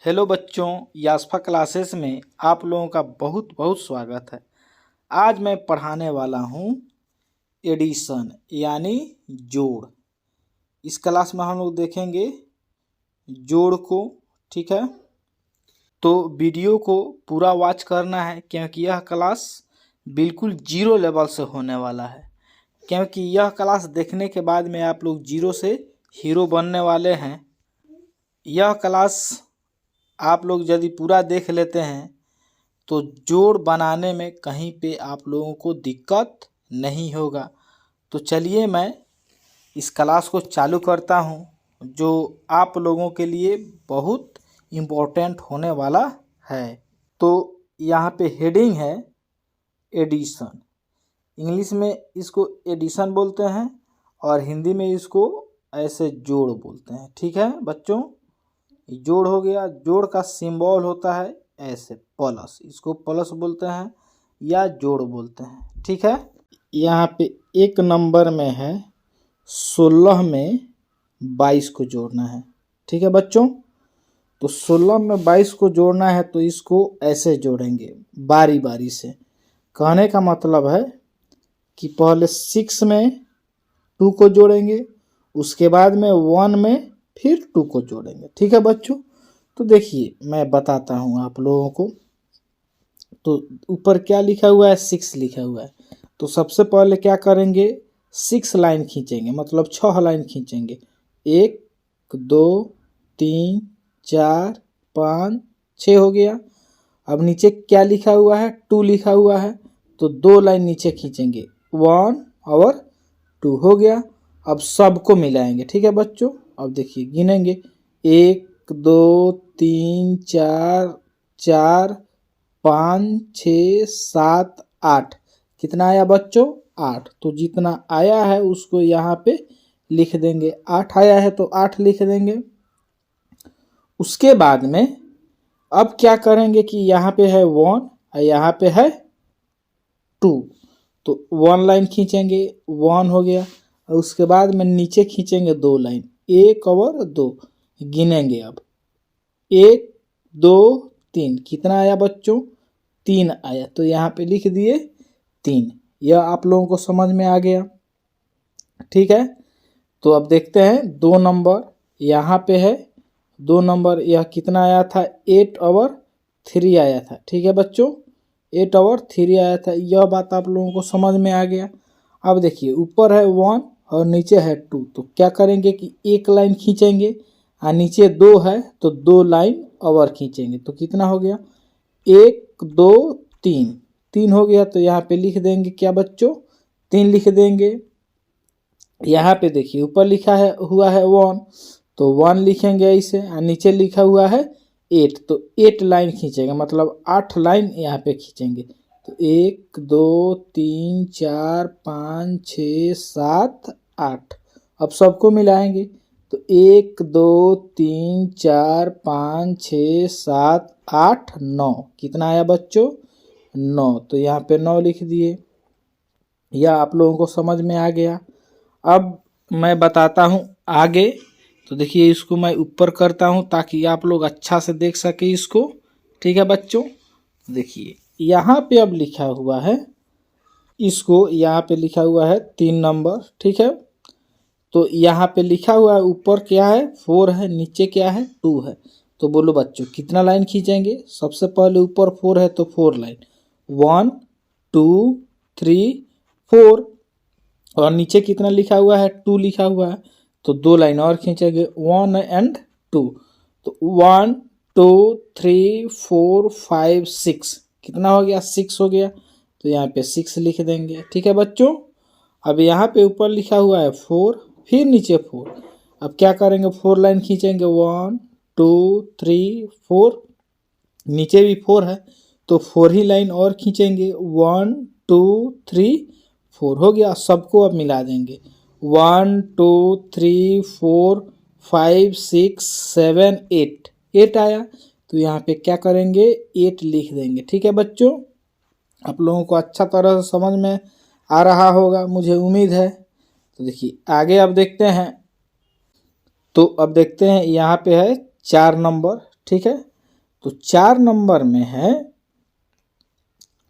Hello बच्चों, यास्फा classes में आप लोगों का बहुत बहुत स्वागत है। आज मैं पढ़ाने वाला हूँ एडिशन यानी जोड़। इस क्लास में हम लोग देखेंगे जोड़ को। ठीक है, तो वीडियो को पूरा वॉच करना है क्योंकि यह क्लास बिल्कुल जीरो लेवल से होने वाला है। क्योंकि यह क्लास देखने के बाद में आप लोग जीरो से हीरो बनने वाले हैं। यह क्लास आप लोग यदि पूरा देख लेते हैं तो जोड़ बनाने में कहीं पे आप लोगों को दिक्कत नहीं होगा। तो चलिए मैं इस क्लास को चालू करता हूं, जो आप लोगों के लिए बहुत इम्पोर्टेंट होने वाला है। तो यहाँ पे हेडिंग है एडिशन। इंग्लिश में इसको एडिशन बोलते हैं और हिंदी में इसको ऐसे जोड़ बोलते हैं। ठीक है बच्चों, जोड़ हो गया। जोड़ का सिंबल होता है ऐसे प्लस, इसको प्लस बोलते हैं या जोड़ बोलते हैं। ठीक है, यहाँ पे एक नंबर में है 16 में 22 को जोड़ना है। ठीक है बच्चों, तो 16 में 22 को जोड़ना है तो इसको ऐसे जोड़ेंगे बारी बारी से। कहने का मतलब है कि पहले 6 में 2 को जोड़ेंगे, उसके बाद में 1 में फिर 2 को जोड़ेंगे। ठीक है बच्चों, तो देखिए मैं बताता हूँ आप लोगों को। तो ऊपर क्या लिखा हुआ है, 6 लिखा हुआ है। तो सबसे पहले क्या करेंगे, 6 लाइन खींचेंगे, मतलब 6 लाइन खींचेंगे। 1 2 3 4 5 6 हो गया। अब नीचे क्या लिखा हुआ है, 2 लिखा हुआ है, तो 2 लाइन नीचे खींचेंगे, 1 और 2 हो गया। अब सबको मिलाएंगे। ठीक है बच्चों, अब देखिए गिनेंगे 1 2 3 4 4 5 6 7 8। कितना आया बच्चों, 8। तो जितना आया है उसको यहाँ पे लिख देंगे। 8 आया है तो 8 लिख देंगे। उसके बाद में अब क्या करेंगे कि यहाँ पे है 1 और यहाँ पे है 2, तो 1 लाइन खींचेंगे, 1 हो गया। और उसके बाद में नीचे खींचेंगे 2 लाइन, 1 और 2, गिनेंगे। अब 1 2 3, कितना आया बच्चों, 3 आया, तो यहाँ पे लिख दिए 3। यह आप लोगों को समझ में आ गया। ठीक है, तो अब देखते हैं 2 नंबर यहाँ पे है। 2 नंबर यह कितना आया था, 8 और 3 आया था। ठीक है बच्चों, 8 और 3 आया था। यह बात आप लोगों को समझ में आ गया। अब देखिए ऊपर है 1 और नीचे है 2, तो क्या करेंगे कि 1 लाइन खींचेंगे और नीचे 2 है तो 2 लाइन और खींचेंगे। तो कितना हो गया, 1 2 3, 3 हो गया। तो यहाँ पे लिख देंगे क्या बच्चों, 3 लिख देंगे। यहाँ पे देखिए ऊपर लिखा है हुआ है 1, तो 1 लिखेंगे ऐसे, और नीचे लिखा हुआ है 8, तो 8 लाइन खींचेंगे, मतलब 8 लाइन यहाँ पे खींचेंगे। तो 1 2 3 4 5 6 7 8। अब सबको मिलाएंगे तो 1 2 3 4 5 6 7 8 9। कितना आया बच्चों, 9। तो यहाँ पे 9 लिख दिए। यह आप लोगों को समझ में आ गया। अब मैं बताता हूँ आगे। तो देखिए इसको मैं ऊपर करता हूँ ताकि आप लोग अच्छा से देख सके इसको। ठीक है बच्चों, देखिए यहाँ पे अब लिखा हुआ है, इसको यहाँ पे लिखा हुआ है 3 नंबर। ठीक है, तो यहाँ पे लिखा हुआ है ऊपर क्या है, 4 है, नीचे क्या है, 2 है। तो बोलो बच्चों कितना लाइन खींचेंगे। सबसे पहले ऊपर 4 है तो 4 लाइन, 1 2 3 4। और नीचे कितना लिखा हुआ है, 2 लिखा हुआ है, तो 2 लाइन और खींचेंगे, 1 एंड 2। तो 1 2 3 4 5 6, कितना हो गया, 6 हो गया। तो यहाँ पे 6 लिख देंगे। ठीक है बच्चों, अब यहाँ पे ऊपर लिखा हुआ है 4, फिर नीचे 4। अब क्या करेंगे, 4 लाइन खींचेंगे, 1 2 3 4। नीचे भी 4 है तो 4 ही लाइन और खींचेंगे, 1 2 3 4 हो गया। सबको अब मिला देंगे, 1 2 3 4 5 6 7 8, 8 आया। तो यहाँ पे क्या करेंगे, 8 लिख देंगे। ठीक है बच्चों, आप लोगों को अच्छा तरह से समझ में आ रहा होगा, मुझे उम्मीद है। तो देखिए आगे अब देखते हैं। तो अब देखते हैं यहाँ पे है 4 नंबर। ठीक है, तो 4 नंबर में है,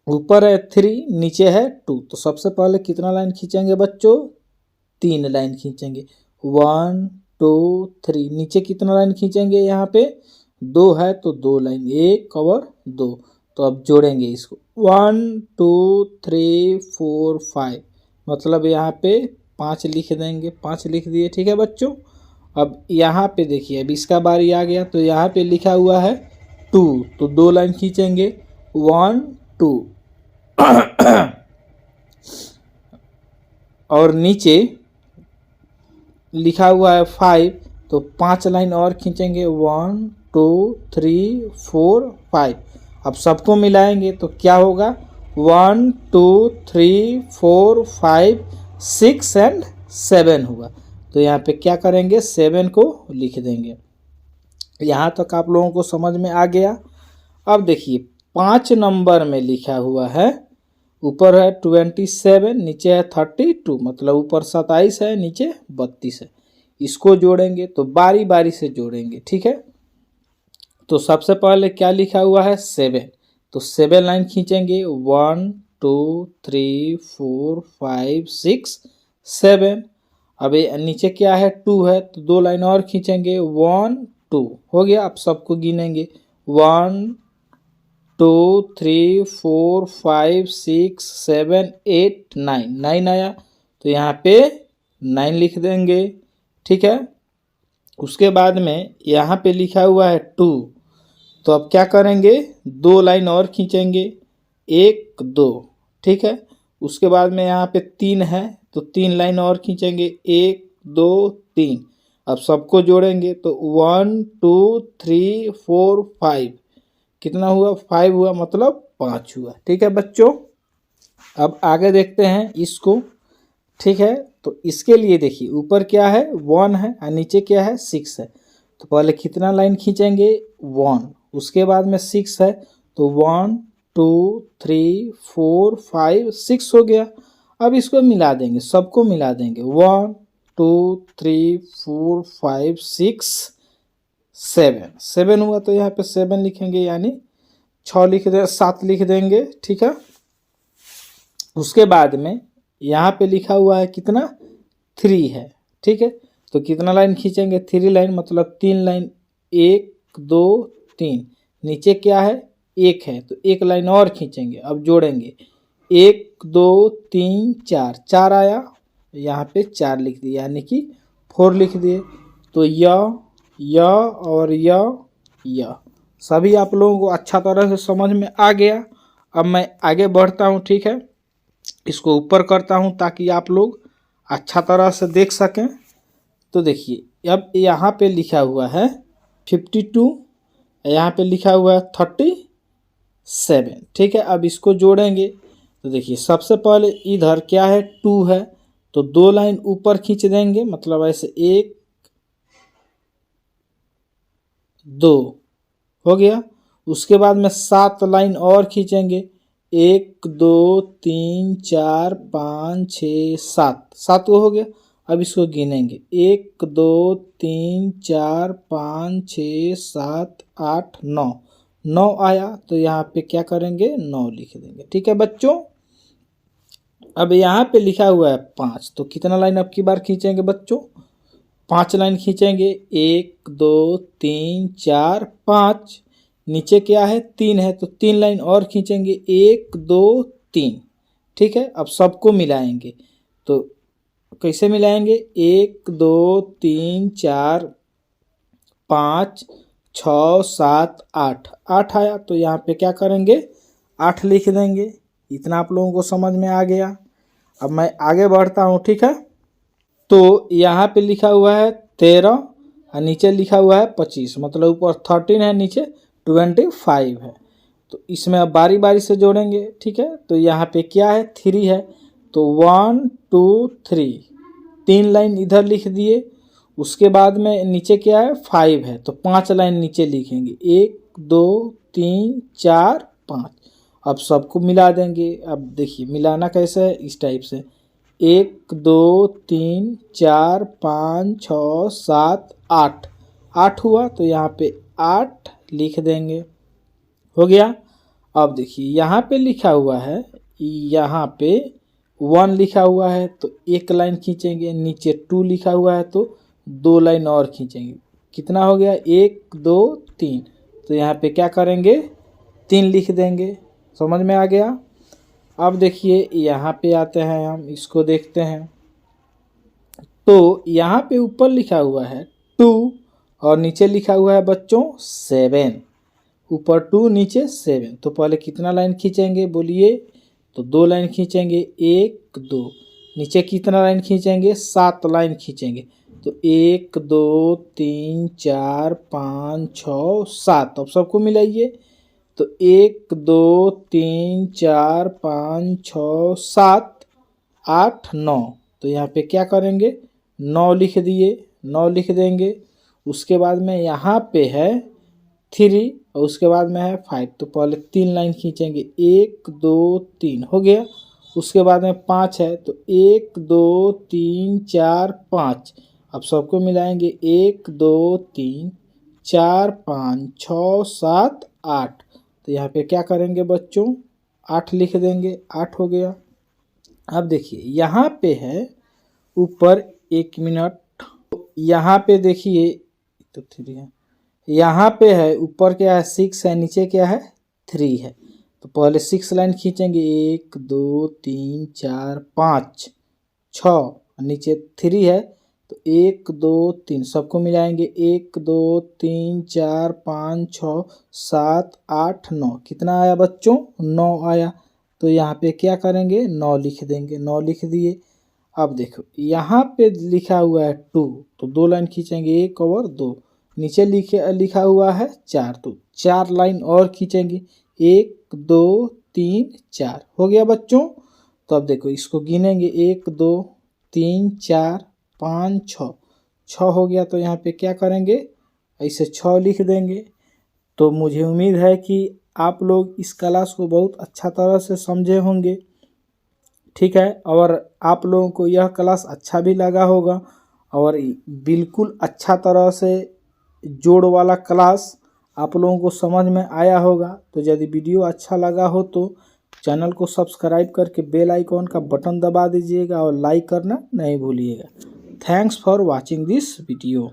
ऊपर है 3, नीचे है 2। तो सबसे पहले कितना लाइन खींचेंगे बच्चों? 3 लाइन खींचेंगे। 1 2 3। नीचे कितना लाइन खींचेंगे? यहाँ पे 2 है तो 2 लाइन, 1 और 2। तो अब जोड़ेंगे इसको, 1 2 3 4 5, मतलब यहाँ पे 5 लिख देंगे। 5 लिख दिए, ठीक है बच्चों। अब यहाँ पे देखिए, अब इसका बारी आ गया, तो यहाँ पे लिखा हुआ है 2, तो 2 लाइन खींचेंगे, 1 2 और नीचे लिखा हुआ है 5, तो 5 लाइन और खींचेंगे, 1 2 3 4 5। अब सबको मिलाएंगे तो क्या होगा? 1 2 3 4 5 6 एंड 7 हुआ। तो यहाँ पे क्या करेंगे? 7 को लिख देंगे। यहाँ तक आप लोगों को समझ में आ गया। अब देखिए 5 नंबर में लिखा हुआ है, ऊपर है 27, नीचे है 32, मतलब ऊपर 27 है, नीचे 32 है। इसको जोड़ेंगे तो बारी बारी से जोड़ेंगे, ठीक है। तो सबसे पहले क्या लिखा हुआ है? 7, तो 7 लाइन खींचेंगे, 1 2 3 4 5 6 7। अब ये नीचे क्या है? 2 है, तो 2 लाइन और खींचेंगे, 1 2 हो गया। अब सबको गिनेंगे, 1 2 3 4 5 6 7 8 9, 9 आया, तो यहाँ पे 9 लिख देंगे, ठीक है। उसके बाद में यहाँ पे लिखा हुआ है 2, तो अब क्या करेंगे? 2 लाइन और खींचेंगे, 1 2, ठीक है। उसके बाद में यहाँ पे 3 है, तो 3 लाइन और खींचेंगे, 1 2 3। अब सबको जोड़ेंगे तो 1 2 3 4 5, कितना हुआ? 5 हुआ, मतलब 5 हुआ, ठीक है बच्चों। अब आगे देखते हैं इसको, ठीक है। तो इसके लिए देखिए, ऊपर क्या है? 1 है और नीचे क्या है? 6 है। तो पहले कितना लाइन खींचेंगे? 1, उसके बाद में 6 है, तो 1 2 3 4 5 6 हो गया। अब इसको मिला देंगे, सबको मिला देंगे, 1 2 3 4 5 6 7 हुआ, तो यहाँ पे 7 लिखेंगे, यानी 6 लिख दे, 7 लिख देंगे, ठीक है। उसके बाद में यहाँ पे लिखा हुआ है कितना? 3 है, ठीक है। तो कितना लाइन खींचेंगे? 3 लाइन, मतलब 3 लाइन, 1 2 3। नीचे क्या है? 1 है, तो 1 लाइन और खींचेंगे। अब जोड़ेंगे, 1 2 3 4, 4 आया, यहाँ पे 4 लिख दिए, यानी कि 4 लिख दिए। तो य और य सभी आप लोगों को अच्छा तरह से समझ में आ गया। अब मैं आगे बढ़ता हूँ, ठीक है। इसको ऊपर करता हूँ ताकि आप लोग अच्छा तरह से देख सकें। तो देखिए, अब यहाँ पे लिखा हुआ है 52, यहाँ पे लिखा हुआ है 37, ठीक है। अब इसको जोड़ेंगे तो देखिए, सबसे पहले इधर क्या है? 2 है, तो 2 लाइन ऊपर खींच देंगे, मतलब ऐसे 1 2 हो गया। उसके बाद में 7 लाइन और खींचेंगे, 1 2 3 4 5 6 7, 7 हो गया। अब इसको गिनेंगे, 1 2 3 4 5 6 7 8 9, 9 आया, तो यहाँ पे क्या करेंगे? 9 लिख देंगे, ठीक है बच्चों। अब यहाँ पे लिखा हुआ है 5, तो कितना लाइन अब की बार खींचेंगे बच्चों? 5 लाइन खींचेंगे, 1 2 3 4 5। नीचे क्या है? 3 है, तो 3 लाइन और खींचेंगे, 1 2 3, ठीक है। अब सबको मिलाएंगे, तो कैसे मिलाएंगे? 1 2 3 4 5 6 7 8, 8 आया, तो यहाँ पे क्या करेंगे? 8 लिख देंगे। इतना आप लोगों को समझ में आ गया। अब मैं आगे बढ़ता हूँ, ठीक है। तो यहाँ पे लिखा हुआ है 13 और नीचे लिखा हुआ है 25, मतलब ऊपर 13 है, नीचे 25 है। तो इसमें अब बारी बारी से जोड़ेंगे, ठीक है। तो यहाँ पे क्या है? 3 है, तो 1 2 3, 3 लाइन इधर लिख दिए। उसके बाद में नीचे क्या है? 5 है, तो 5 लाइन नीचे लिखेंगे, 1 2 3 4 5। अब सबको मिला देंगे। अब देखिए मिलाना कैसे है, इस टाइप से, 1 2 3 4 5 6 7 8, 8 हुआ, तो यहाँ पे 8 लिख देंगे, हो गया। अब देखिए यहाँ पे लिखा हुआ है, यहाँ पे 1 लिखा हुआ है तो एक लाइन खींचेंगे, नीचे 2 लिखा हुआ है तो 2 लाइन और खींचेंगे। कितना हो गया? 1 2 3। तो यहाँ पे क्या करेंगे? 3 लिख देंगे। समझ में आ गया? अब देखिए यहाँ पे आते हैं, हम इसको देखते हैं। तो यहाँ पे ऊपर लिखा हुआ है 2 और नीचे लिखा हुआ है बच्चों 7। ऊपर 2 नीचे 7। तो पहले कितना लाइन खींचेंगे बोलिए? तो 2 लाइन खींचेंगे, 1 2। नीचे कितना लाइन खींचेंगे? 7 लाइन खींचेंगे। तो 1 2 3 4 5 6 7। अब सबको मिलाइए। तो 1 2 3 4 5 6 7 8 9। तो यहाँ पे क्या करेंगे? 9 लिख दिए, 9 लिख देंगे। उसके बाद में यहाँ पे है 3 और उसके बाद में है 5। तो पहले 3 लाइन खींचेंगे, 1 2 3 हो गया। उसके बाद में 5 है तो 1 2 3 4 5। अब सबको मिलाएंगे, 1 2 3 4 5 6 7 8। तो यहाँ पे क्या करेंगे बच्चों? 8 लिख देंगे, 8 हो गया। अब देखिए यहाँ पे है ऊपर, 1 मिनट, यहाँ पे देखिए तो 3 है, यहाँ पे है ऊपर क्या है? 6 है, नीचे क्या है? 3 है। तो पहले 6 लाइन खींचेंगे, 1 2 3 4 5 6, नीचे 3 है तो 1 2 3। सबको मिलाएंगे, 1 2 3 4 5 6 7 8 9। कितना आया बच्चों? 9 आया। तो यहाँ पे क्या करेंगे? 9 लिख देंगे, 9 लिख दिए। अब देखो यहाँ पे लिखा हुआ है 2 तो 2 लाइन खींचेंगे, 1 और 2। नीचे लिखा हुआ है 4 तो 4 लाइन और खींचेंगे, 1 2 3 4 हो गया बच्चों। तो अब देखो इसको गिनेंगे, 1 2 3 4 5 6, 6 हो गया। तो यहाँ पे क्या करेंगे? ऐसे 6 लिख देंगे। तो मुझे उम्मीद है कि आप लोग इस क्लास को बहुत अच्छा तरह से समझे होंगे, ठीक है। और आप लोगों को यह क्लास अच्छा भी लगा होगा और बिल्कुल अच्छा तरह से जोड़ वाला क्लास आप लोगों को समझ में आया होगा। तो यदि वीडियो अच्छा लगा हो तो चैनल को सब्सक्राइब करके बेल आइकॉन का बटन दबा दीजिएगा और लाइक करना नहीं भूलिएगा। Thanks for watching this video.